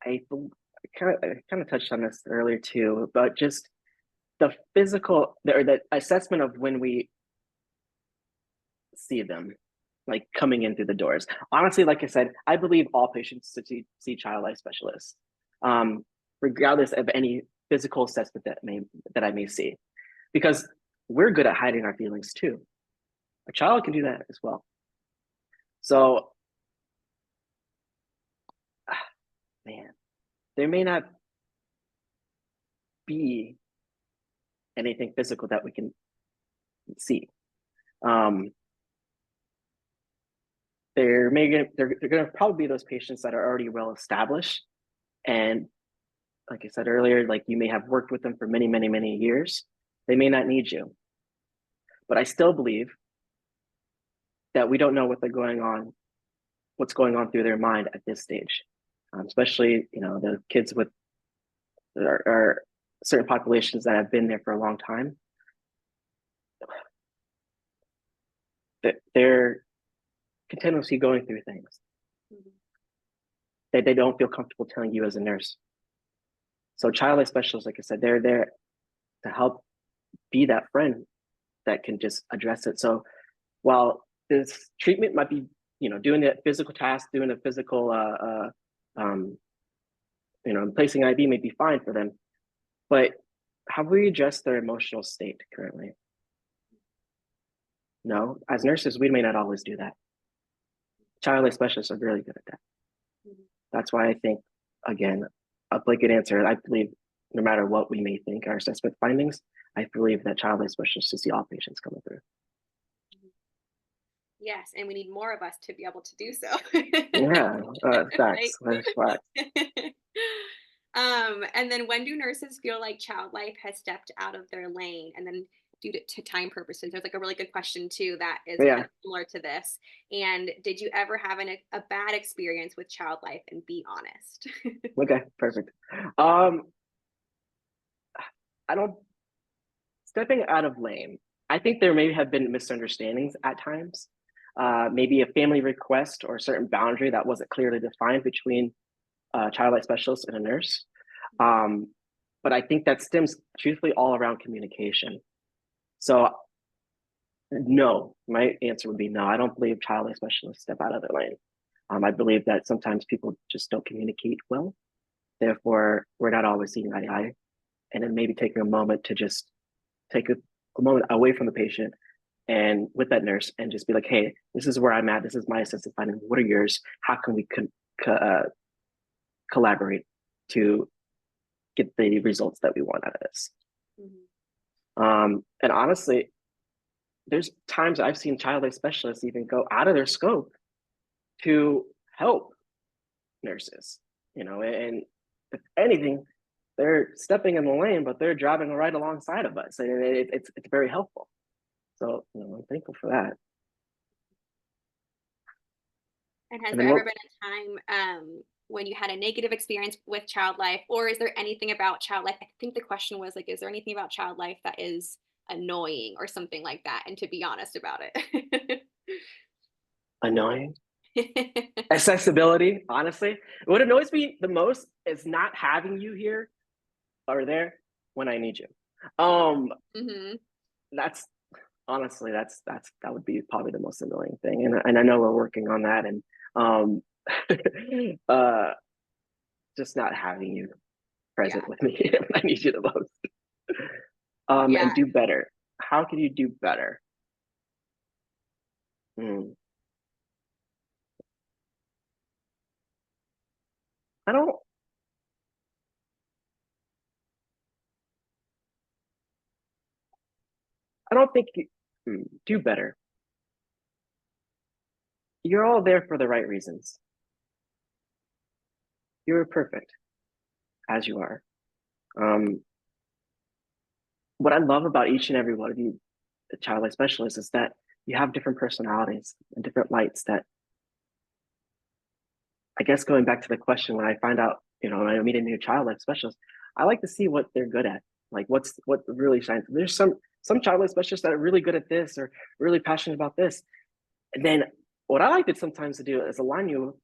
I kind of touched on this earlier too, but just the physical or the assessment of when we see them, like coming in through the doors. Honestly, like I said, I believe all patients should see child life specialists, regardless of any physical assessment that I may see, because we're good at hiding our feelings too. A child can do that as well. So, man, there may not be anything physical that we can see. They're going to probably be those patients that are already well established, and like I said earlier, like you may have worked with them for many, many, many years. They may not need you, but I still believe that we don't know what's going on through their mind at this stage, especially the kids with are certain populations that have been there for a long time. That they're continuously going through things. that they don't feel comfortable telling you as a nurse. So child life specialists, like I said, they're there to help be that friend that can just address it. So while this treatment might be, doing the physical task, doing the physical, placing an IV may be fine for them, but have we addressed their emotional state currently? No, as nurses, we may not always do that. Child life specialists are really good at that. That's why I think, again, a blanket answer, I believe no matter what we may think our assessment findings, I believe that child life specialists should see all patients coming through.
Yes, and we need more of us to be able to do so.
Yeah,
Right?
facts. That's facts.
And then when do nurses feel like child life has stepped out of their lane? And then due to time purposes, there's like a really good question too that is kind
Yeah.
of similar to this. And did you ever have a bad experience with child life? And be honest.
Okay, perfect. I don't stepping out of lane. I think there may have been misunderstandings at times. Maybe a family request or a certain boundary that wasn't clearly defined between a child life specialist and a nurse. But I think that stems truthfully all around communication. So no, my answer would be no. I don't believe child life specialists step out of their lane. I believe that sometimes people just don't communicate well. Therefore, we're not always seeing eye to eye. And then maybe taking a moment to just take a moment away from the patient and with that nurse and just be like, hey, this is where I'm at. This is my assessment finding. What are yours? How can we collaborate to get the results that we want out of this? And honestly, there's times I've seen child life specialists even go out of their scope to help nurses, and if anything, they're stepping in the lane, but they're driving right alongside of us, and it's very helpful. So I'm thankful for that.
And has there ever been a time when you had a negative experience with child life, or is there anything about child life? I think the question was like, is there anything about child life that is annoying or something like that? And to be honest about it.
Annoying. Accessibility, honestly. What annoys me the most is not having you here or there when I need you. That's honestly, that would be probably the most annoying thing. And I know we're working on that, and just not having you present with me when I need you the most. And do better. How can you do better? I don't think you do better. You're all there for the right reasons. You're perfect as you are. What I love about each and every one of you, the child life specialists, is that you have different personalities and different lights that, I guess going back to the question, when I find out, when I meet a new child life specialist, I like to see what they're good at. Like what really shines. There's some child life specialists that are really good at this or really passionate about this. And then what I like to sometimes do is line you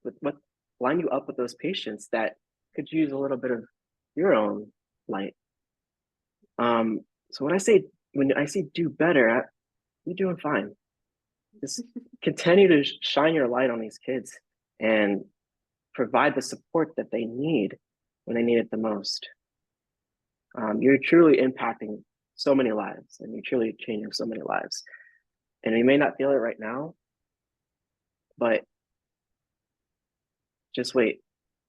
up with those patients that could use a little bit of your own light. So when I say do better, you're doing fine. Just continue to shine your light on these kids and provide the support that they need when they need it the most. You're truly impacting so many lives, and you're truly changing so many lives. And you may not feel it right now, but just wait.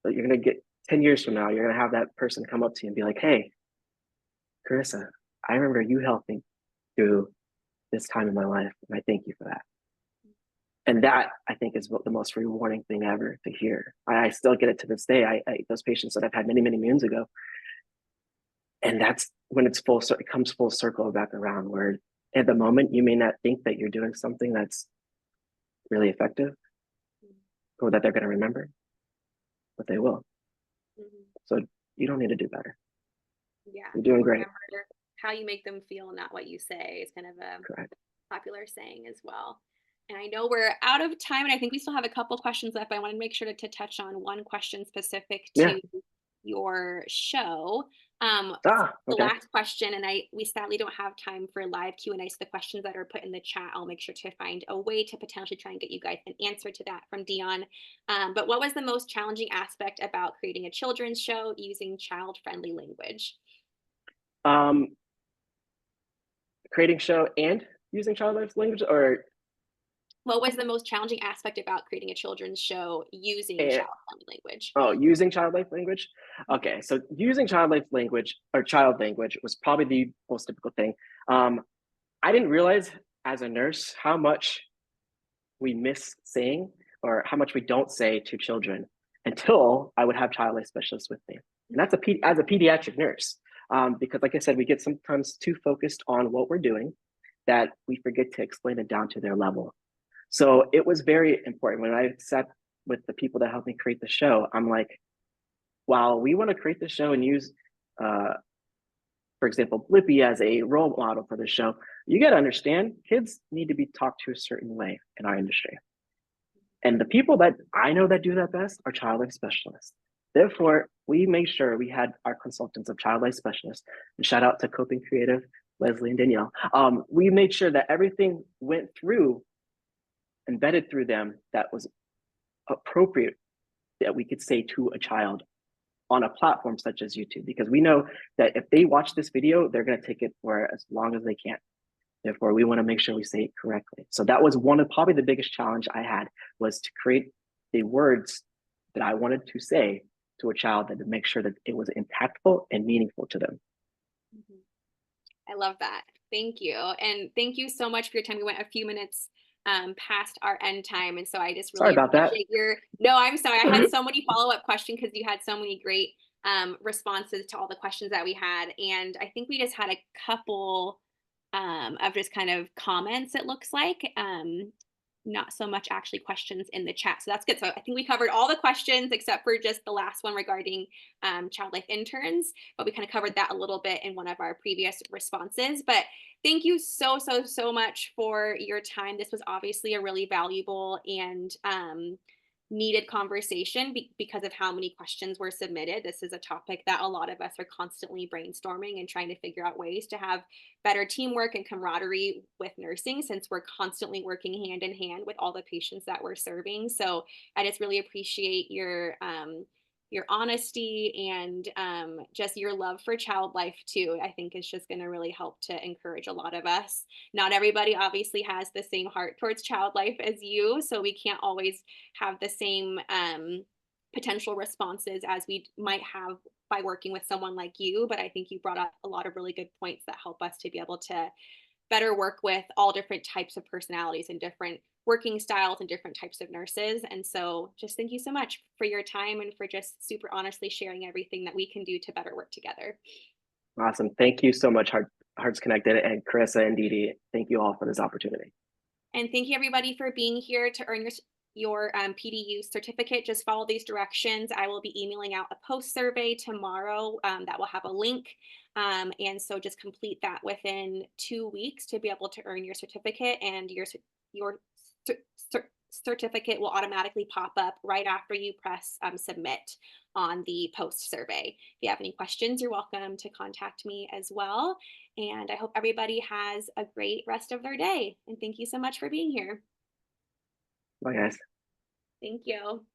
You're gonna get 10 years from now, you're gonna have that person come up to you and be like, hey, Carissa, I remember you helped me through this time in my life, and I thank you for that. And that, I think, is the most rewarding thing ever to hear. I still get it to this day. I those patients that I've had many, many moons ago. And that's when it comes full circle back around, where at the moment you may not think that you're doing something that's really effective or that they're going to remember, but they will. So you don't need to do better.
Yeah.
You're doing great.
Remember how you make them feel, not what you say, is kind of a
Correct.
popular saying as well. And I know we're out of time, and I think we still have a couple questions left, but I want to make sure to touch on one question specific
Yeah.
to your show. The
Okay.
last question, and we sadly don't have time for live Q&A, so the questions that are put in the chat, I'll make sure to find a way to potentially try and get you guys an answer to that from Deon. But what was the most challenging aspect about creating a children's show using child-friendly language?
Creating show and using child life language, or
What was the most challenging aspect about creating a children's show using
eh,
child-friendly language?
using child life language? Okay, so using child life language or child language was probably the most difficult thing. I didn't realize as a nurse how much we miss saying or how much we don't say to children until I would have child life specialists with me. And that's as a pediatric nurse, because like I said, we get sometimes too focused on what we're doing that we forget to explain it down to their level. So it was very important when I sat with the people that helped me create the show. I'm like, while we want to create the show and use, for example, Blippi as a role model for the show, you got to understand kids need to be talked to a certain way in our industry. And the people that I know that do that best are child life specialists. Therefore, we made sure we had our consultants of child life specialists. And shout out to Coping Creative, Leslie and Danielle. We made sure that everything went through, embedded through them, that was appropriate that we could say to a child on a platform such as YouTube, because we know that if they watch this video, they're going to take it for as long as they can. Therefore, we want to make sure we say it correctly. So that was one of probably the biggest challenge I had, was to create the words that I wanted to say to a child, that to make sure that it was impactful and meaningful to them.
I love that. Thank you. And thank you so much for your time. We went a few minutes past our end time. And so I just
Sorry
really
about that.
appreciate no, I'm sorry. I had so many follow-up questions because you had so many great responses to all the questions that we had. And I think we just had a couple of just kind of comments, it looks like. Not so much actually questions in the chat. So that's good. So I think we covered all the questions except for just the last one regarding child life interns, but we kind of covered that a little bit in one of our previous responses. But thank you so much for your time. This was obviously a really valuable and needed conversation because of how many questions were submitted. This is a topic that a lot of us are constantly brainstorming and trying to figure out ways to have better teamwork and camaraderie with nursing, since we're constantly working hand in hand with all the patients that we're serving. So I just really appreciate your honesty and just your love for child life too. I think is just going to really help to encourage a lot of us. Not everybody obviously has the same heart towards child life as you, so we can't always have the same potential responses as we might have by working with someone like you. But I think you brought up a lot of really good points that help us to be able to better work with all different types of personalities and different working styles and different types of nurses. And so just thank you so much for your time and for just super honestly sharing everything that we can do to better work together.
Awesome. Thank you so much, Hearts Connected, and Carissa and Dee. Thank you all for this opportunity.
And thank you everybody for being here to earn your PDU certificate. Just follow these directions. I will be emailing out a post survey tomorrow that will have a link. And so just complete that within 2 weeks to be able to earn your certificate, and your certificate will automatically pop up right after you press submit on the post survey. If you have any questions, you're welcome to contact me as well. And I hope everybody has a great rest of their day. And thank you so much for being here.
Bye, guys.
Thank you.